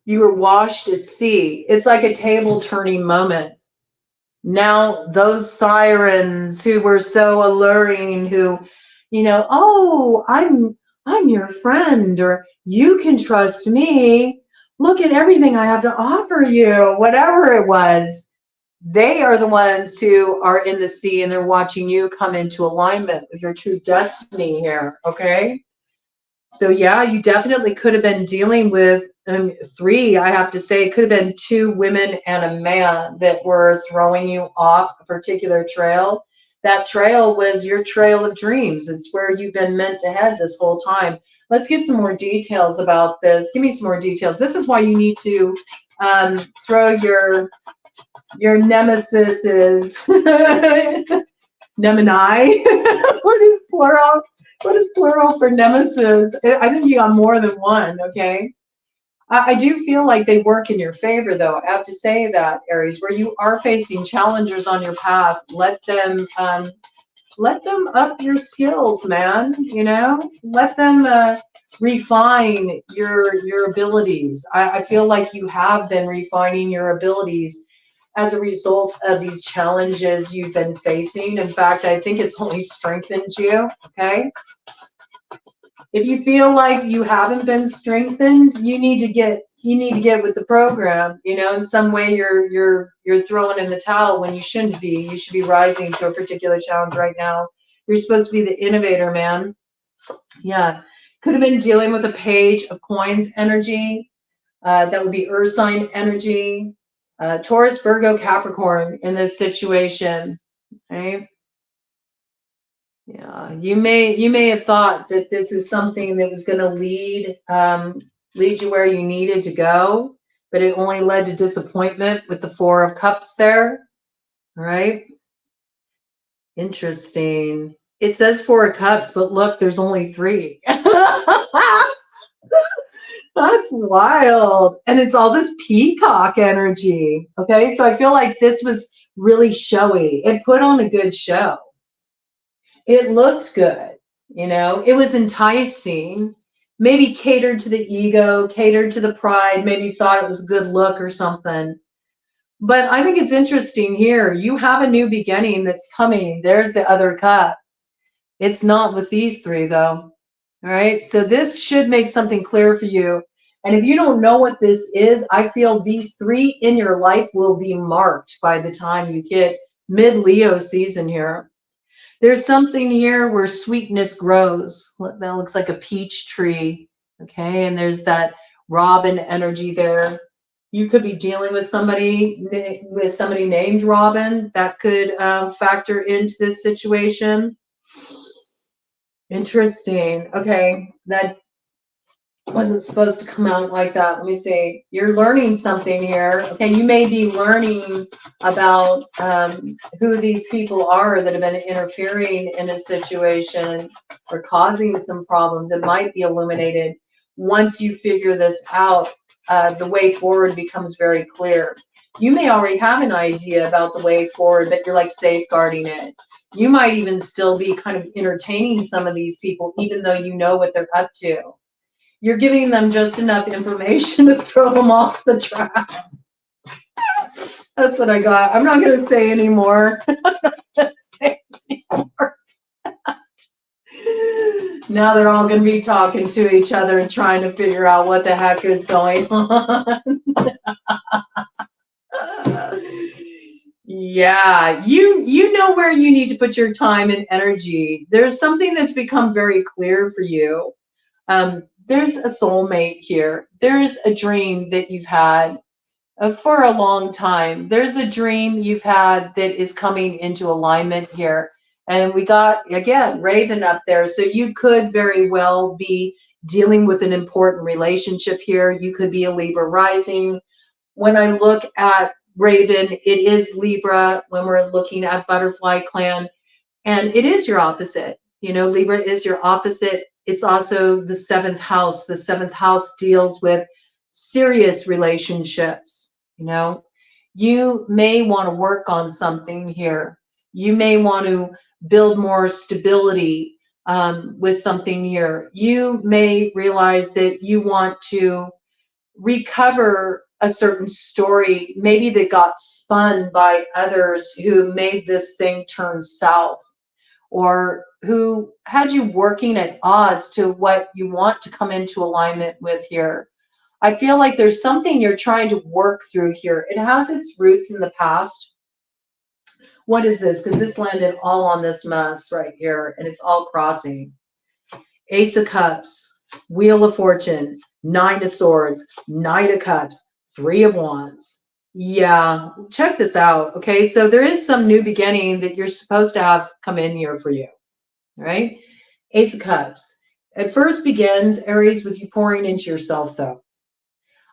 You were washed at sea. It's like a table turning moment. Now those sirens who were so alluring, who, you know, oh, I'm your friend, or you can trust me. Look at everything I have to offer you, whatever it was. They are the ones who are in the sea, and they're watching you come into alignment with your true destiny here, okay? So yeah, you definitely could have been dealing with 3, I have to say. It could have been 2 women and a man that were throwing you off a particular trail. That trail was your trail of dreams. It's where you've been meant to head this whole time. Let's get some more details about this. Give me some more details. This is why you need to throw your nemesises, nemini. What is plural? What is plural for nemesis? I think you got more than one, okay? I do feel like they work in your favor, though. I have to say that, Aries, where you are facing challengers on your path, let them up your skills, man. You know, let them refine your abilities. I feel like you have been refining your abilities as a result of these challenges you've been facing. In fact, I think it's only strengthened you, okay? If you feel like you haven't been strengthened, you need to get with the program. You know, in some way you're throwing in the towel when you shouldn't be. You should be rising to a particular challenge right now. You're supposed to be the innovator, man. Yeah. Could have been dealing with a Page of Coins energy. That would be Earth sign energy. Taurus, Virgo, Capricorn in this situation, right? Yeah, you may have thought that this is something that was going to lead you where you needed to go, but it only led to disappointment with the 4 of Cups there, right? Interesting. It says 4 of Cups, but look, there's only 3. That's wild. And it's all this peacock energy. Okay, so I feel like this was really showy. It put on a good show. It looked good, you know, it was enticing, maybe catered to the ego, catered to the pride, maybe thought it was a good look or something. But I think it's interesting here. You have a new beginning that's coming. There's the other cup. It's not with these 3, though. All right, so this should make something clear for you. And if you don't know what this is, I feel these 3 in your life will be marked by the time you get mid-Leo season here. There's something here where sweetness grows. That looks like a peach tree, okay? And there's that Robin energy there. You could be dealing with somebody named Robin. That could factor into this situation. Interesting. Okay, that wasn't supposed to come out like that. Let me see. You're learning something here. Okay, you may be learning about who these people are that have been interfering in a situation or causing some problems. It might be illuminated. Once you figure this out, the way forward becomes very clear. You may already have an idea about the way forward, but you're like safeguarding it. You might even still be kind of entertaining some of these people, even though you know what they're up to. You're giving them just enough information to throw them off the track. That's what I got. I'm not going to say anymore. Now they're all going to be talking to each other and trying to figure out what the heck is going on. Yeah, you know where you need to put your time and energy. There's something that's become very clear for you. There's a soulmate here. There's a dream that you've had for a long time. There's a dream you've had that is coming into alignment here. And we got, again, Raven up there. So you could very well be dealing with an important relationship here. You could be a Libra rising. When I look at Raven, it is Libra when we're looking at Butterfly Clan. And it is your opposite. You know, Libra is your opposite. It's also the seventh house. The seventh house deals with serious relationships. You know, you may want to work on something here. You may want to build more stability with something here. You may realize that you want to recover a certain story, maybe that got spun by others who made this thing turn south, or who had you working at odds to what you want to come into alignment with here. I feel like there's something you're trying to work through here. It has its roots in the past. What is this? Because this landed all on this mess right here, and it's all crossing. Ace of Cups, Wheel of Fortune, Nine of Swords, Knight of Cups, Three of Wands. Yeah, check this out. Okay, so there is some new beginning that you're supposed to have come in here for you. All right, Ace of Cups. It first begins, Aries, with you pouring into yourself, though.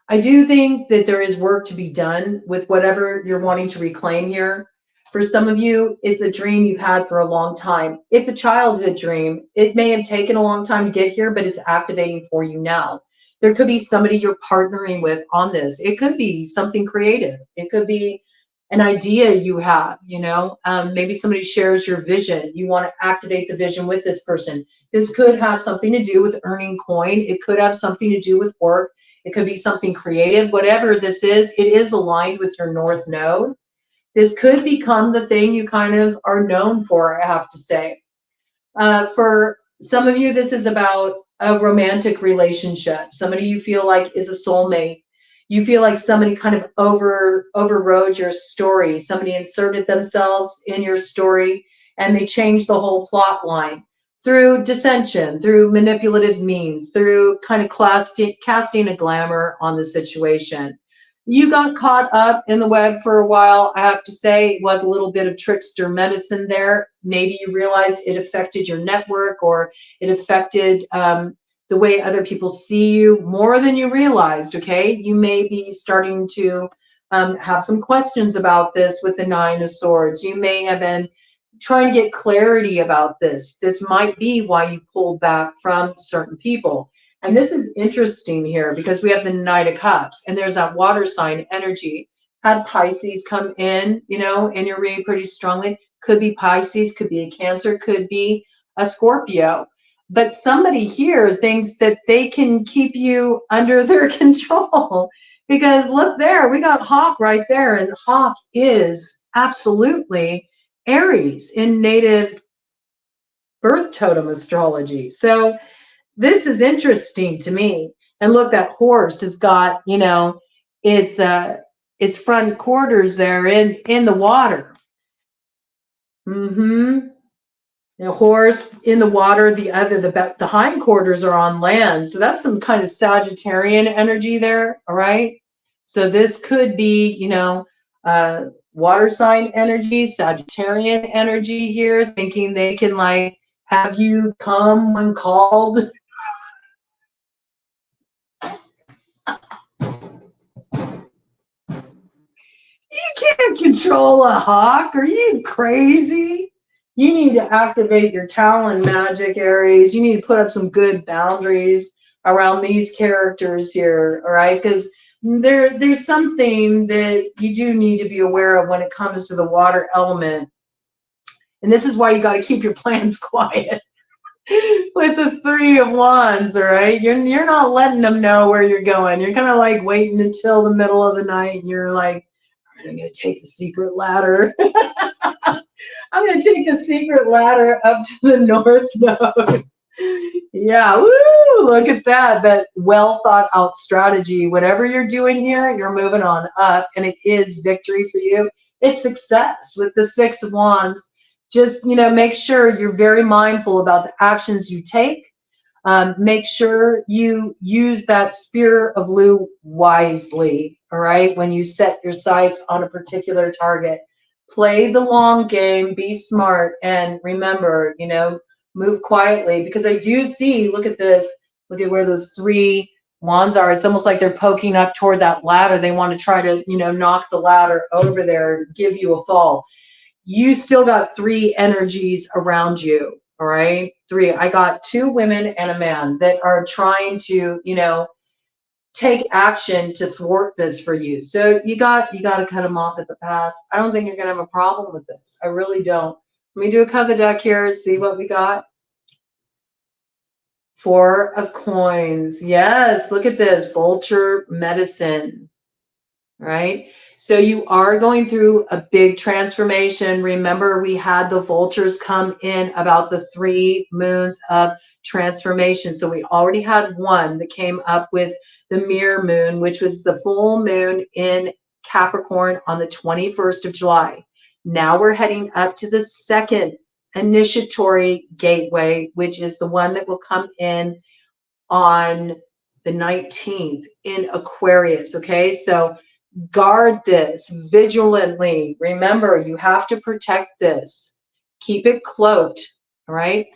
I do think that there is work to be done with whatever you're wanting to reclaim here. For some of you, it's a dream you've had for a long time. It's a childhood dream. It may have taken a long time to get here, but it's activating for you now. There could be somebody you're partnering with on this. It could be something creative. It could be an idea you have, you know, maybe somebody shares your vision. You want to activate the vision with this person. This could have something to do with earning coin. It could have something to do with work. It could be something creative. Whatever this is, it is aligned with your North Node. This could become the thing you kind of are known for, I have to say. For some of you, this is about a romantic relationship. Somebody you feel like is a soulmate. You feel like somebody kind of overrode your story. Somebody inserted themselves in your story and they changed the whole plot line through dissension, through manipulative means, through kind of casting a glamour on the situation. You got caught up in the web for a while. I have to say, it was a little bit of trickster medicine there. Maybe you realized it affected your network, or it affected the way other people see you more than you realized, okay? You may be starting to have some questions about this with the Nine of Swords. You may have been trying to get clarity about this. This might be why you pulled back from certain people. And this is interesting here because we have the Knight of Cups, and there's that water sign energy. Had Pisces come in, you know, and you're reading pretty strongly. Could be Pisces, could be a Cancer, could be a Scorpio. But somebody here thinks that they can keep you under their control. Because look there, we got Hawk right there, and Hawk is absolutely Aries in native birth totem astrology. So this is interesting to me. And look, that horse has got, you know, its front quarters there in the water. The horse in the water, the hind quarters are on land. So that's some kind of Sagittarian energy there, all right? So this could be, you know, water sign energy, Sagittarian energy here, thinking they can like have you come when called. You can't control a hawk. Are you crazy? You need to activate your talon magic, Aries. You need to put up some good boundaries around these characters here, all right? Because there's something that you do need to be aware of when it comes to the water element. And this is why you got to keep your plans quiet. With the Three of Wands, all right? You're not letting them know where you're going. You're kind of like waiting until the middle of the night, and you're like, I'm going to take the secret ladder. I'm going to take a secret ladder up to the North Node. Yeah, woo, look at that. That well thought out strategy. Whatever you're doing here, you're moving on up, and it is victory for you. It's success with the Six of Wands. Just, you know, make sure you're very mindful about the actions you take. Make sure you use that spear of Lu wisely, all right, when you set your sights on a particular target. Play the long game, be smart, and remember, you know, move quietly, because I do see, look at this, look at where those 3 wands are. It's almost like they're poking up toward that ladder. They want to try to, you know, knock the ladder over there, give you a fall. You still got 3 energies around you. All right. 3. I got 2 women and a man that are trying to, you know, take action to thwart this for you. So you got to cut them off at the pass. I don't think you're going to have a problem with this. I really don't. Let me do a cover deck here, see what we got. 4 of coins. Yes, look at this. Vulture medicine. Right? So you are going through a big transformation. Remember, we had the vultures come in about the 3 moons of transformation. So we already had one that came up with the mirror moon, which was the full moon in Capricorn on the 21st of July. Now we're heading up to the second initiatory gateway, which is the one that will come in on the 19th in Aquarius. Okay, so guard this vigilantly. Remember, you have to protect this. Keep it cloaked, all right?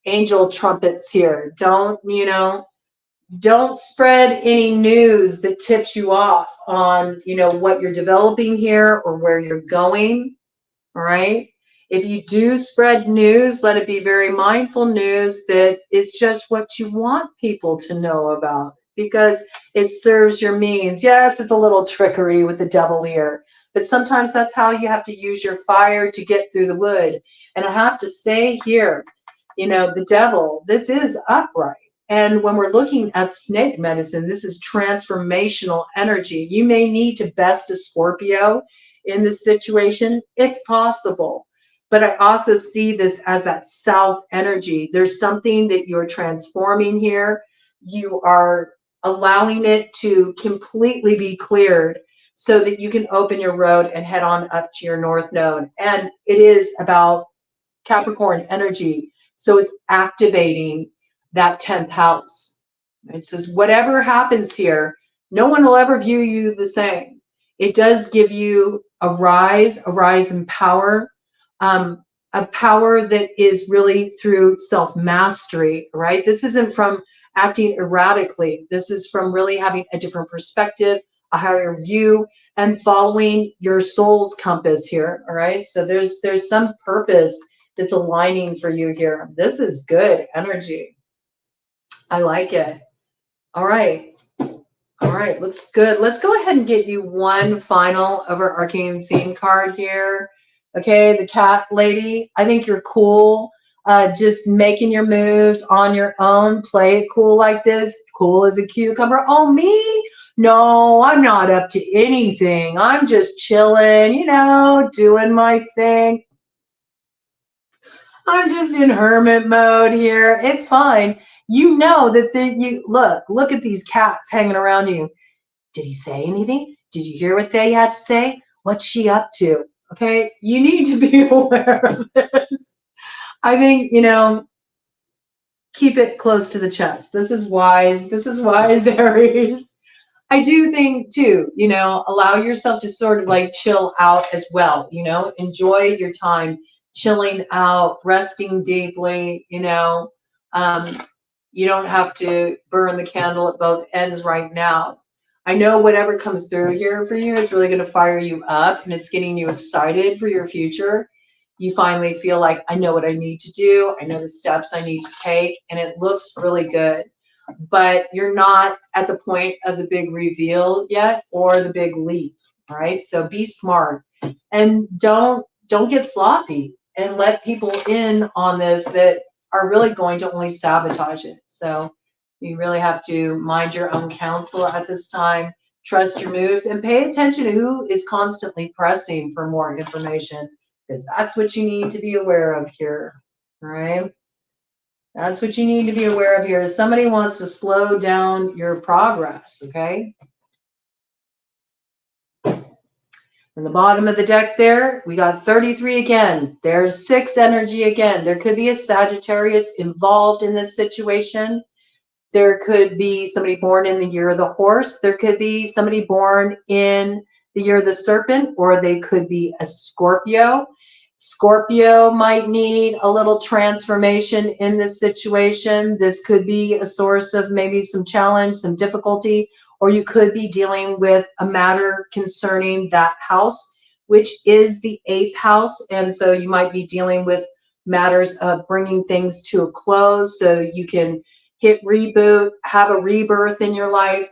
Angel trumpets here. Don't, you know, don't spread any news that tips you off on, you know, what you're developing here or where you're going, all right? If you do spread news, let it be very mindful news that is just what you want people to know about, because it serves your means. Yes, it's a little trickery with the devil here, but sometimes that's how you have to use your fire to get through the wood. And I have to say here, you know, the devil, this is upright. And when we're looking at snake medicine, this is transformational energy. You may need to best a Scorpio in this situation. It's possible. But I also see this as that south energy. There's something that you're transforming here. You are allowing it to completely be cleared so that you can open your road and head on up to your north node. And it is about Capricorn energy. So it's activating that 10th house. It says, whatever happens here, no one will ever view you the same. It does give you a rise in power, a power that is really through self-mastery, right? This isn't from acting erratically. This is from really having a different perspective, a higher view, and following your soul's compass here, all right? So there's some purpose that's aligning for you here. This is good energy. I like it. All right. All right, looks good. Let's go ahead and get you one final overarching theme card here. Okay, the cat lady. I think you're cool. Just making your moves on your own. Play it cool like this. Cool as a cucumber. Oh, me? No, I'm not up to anything. I'm just chilling, you know, doing my thing. I'm just in hermit mode here. It's fine. You know that you look at these cats hanging around you. Did he say anything? Did you hear what they had to say? What's she up to? Okay, you need to be aware of this. I think, you know, keep it close to the chest. This is wise. This is wise, Aries. I do think too, you know, allow yourself to sort of like chill out as well, you know, enjoy your time chilling out, resting deeply, you know. You don't have to burn the candle at both ends right now. I know whatever comes through here for you is really going to fire you up and it's getting you excited for your future. You finally feel like, I know what I need to do. I know the steps I need to take, and it looks really good. But you're not at the point of the big reveal yet or the big leap, right? So be smart and don't get sloppy and let people in on this that are really going to only sabotage it. So you really have to mind your own counsel at this time, trust your moves, and pay attention to who is constantly pressing for more information, because that's what you need to be aware of here, all right? That's what you need to be aware of here. Somebody wants to slow down your progress, okay? In the bottom of the deck there, we got 33 again. There's 6 energy again. There could be a Sagittarius involved in this situation. There could be somebody born in the year of the horse. There could be somebody born in the year of the serpent, or they could be a Scorpio. Scorpio might need a little transformation in this situation. This could be a source of maybe some challenge, some difficulty, or you could be dealing with a matter concerning that house, which is the 8th house. And so you might be dealing with matters of bringing things to a close so you can hit reboot, have a rebirth in your life,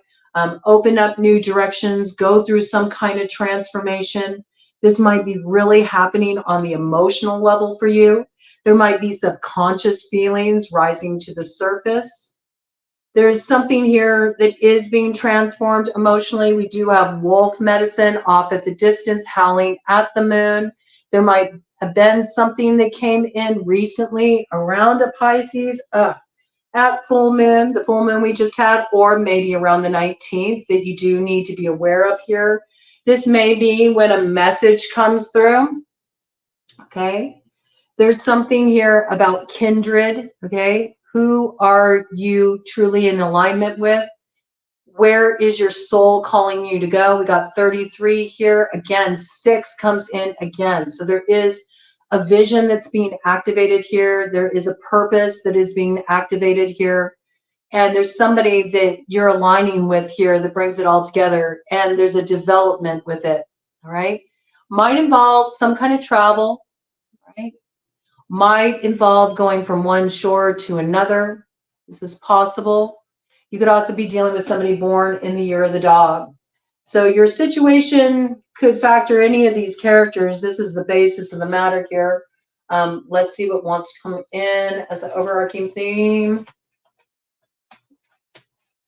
open up new directions, go through some kind of transformation. This might be really happening on the emotional level for you. There might be subconscious feelings rising to the surface. There's something here that is being transformed emotionally. We do have wolf medicine off at the distance, howling at the moon. There might have been something that came in recently around a Pisces at full moon, the full moon we just had, or maybe around the 19th that you do need to be aware of here. This may be when a message comes through, okay? There's something here about kindred, okay? Who are you truly in alignment with? Where is your soul calling you to go? We got 33 here. Again, 6 comes in again. So there is a vision that's being activated here. There is a purpose that is being activated here. And there's somebody that you're aligning with here that brings it all together. And there's a development with it, all right? Might involve some kind of travel, right? Might involve going from one shore to another. This is possible. You could also be dealing with somebody born in the year of the dog. So your situation could factor any of these characters. This is the basis of the matter here. Let's see what wants to come in as the overarching theme.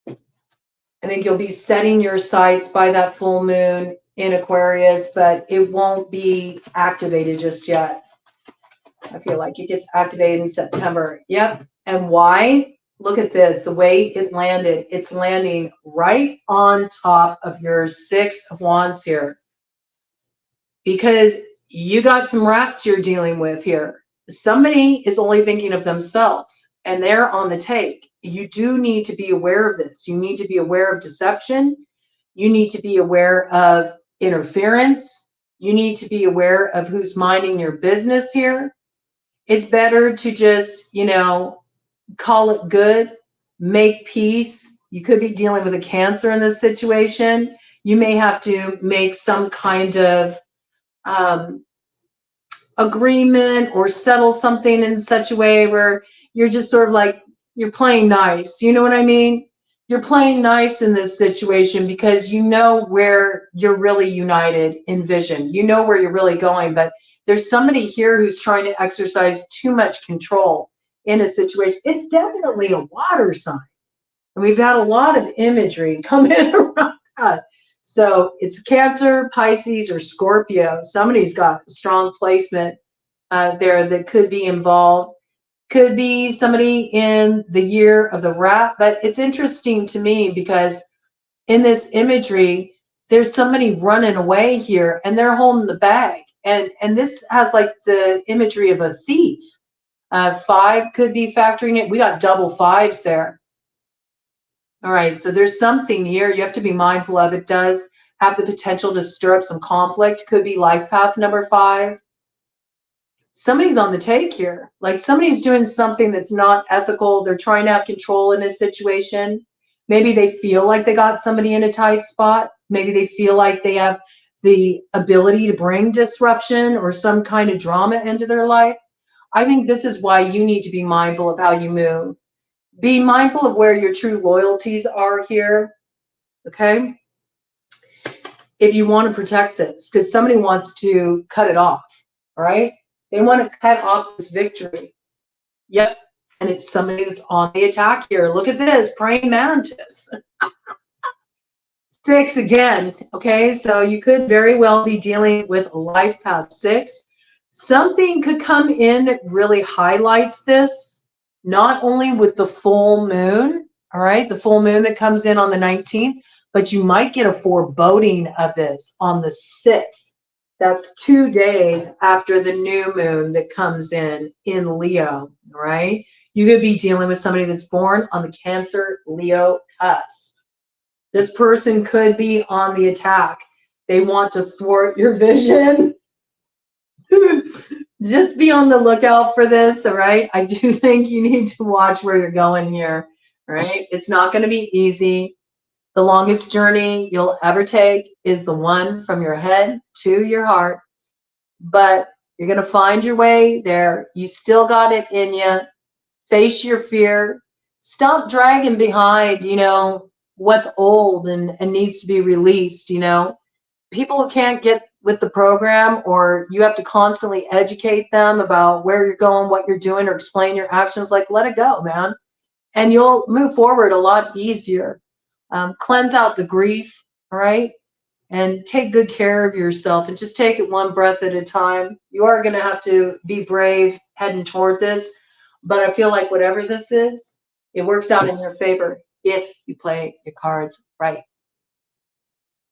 I think you'll be setting your sights by that full moon in Aquarius, but it won't be activated just yet. I feel like it gets activated in September. Yep. And why? Look at this, the way it landed. It's landing right on top of your 6 of Wands here. Because you got some rats you're dealing with here. Somebody is only thinking of themselves and they're on the take. You do need to be aware of this. You need to be aware of deception. You need to be aware of interference. You need to be aware of who's minding your business here. It's better to just, call it good, make peace. You could be dealing with a Cancer in this situation. You may have to make some kind of agreement or settle something in such a way where you're just sort of like, you're playing nice. You know what I mean? You're playing nice in this situation because you know where you're really united in vision. You know where you're really going, but there's somebody here who's trying to exercise too much control in a situation. It's definitely a water sign. And we've got a lot of imagery coming around that. So it's Cancer, Pisces, or Scorpio. Somebody's got a strong placement there that could be involved. Could be somebody in the year of the rat. But it's interesting to me because in this imagery, there's somebody running away here and they're holding the bag. And this has like the imagery of a thief. 5 could be factoring it. We got double 5s there. All right, so there's something here you have to be mindful of. It does have the potential to stir up some conflict. Could be life path number 5. Somebody's on the take here. Like somebody's doing something that's not ethical. They're trying to have control in this situation. Maybe they feel like they got somebody in a tight spot. Maybe they feel like they have the ability to bring disruption or some kind of drama into their life. I think this is why you need to be mindful of how you move. Be mindful of where your true loyalties are here, okay? If you want to protect this, because somebody wants to cut it off, all right? They want to cut off this victory. Yep, and it's somebody that's on the attack here. Look at this, praying mantis. 6 again, okay? So you could very well be dealing with a life path 6. Something could come in that really highlights this, not only with the full moon, all right, the full moon that comes in on the 19th, but you might get a foreboding of this on the 6th. That's 2 days after the new moon that comes in Leo, all right? You could be dealing with somebody that's born on the Cancer-Leo cusp. This person could be on the attack. They want to thwart your vision. Just be on the lookout for this, all right? I do think you need to watch where you're going here, all right? It's not going to be easy. The longest journey you'll ever take is the one from your head to your heart, but you're going to find your way there. You still got it in you. Face your fear. Stop dragging behind, what's old and needs to be released, People can't get with the program, or you have to constantly educate them about where you're going, what you're doing, or explain your actions. Like, let it go, man. And you'll move forward a lot easier. Cleanse out the grief, all right? And take good care of yourself and just take it one breath at a time. You are going to have to be brave heading toward this. But I feel like whatever this is, it works out in your favor if you play your cards right.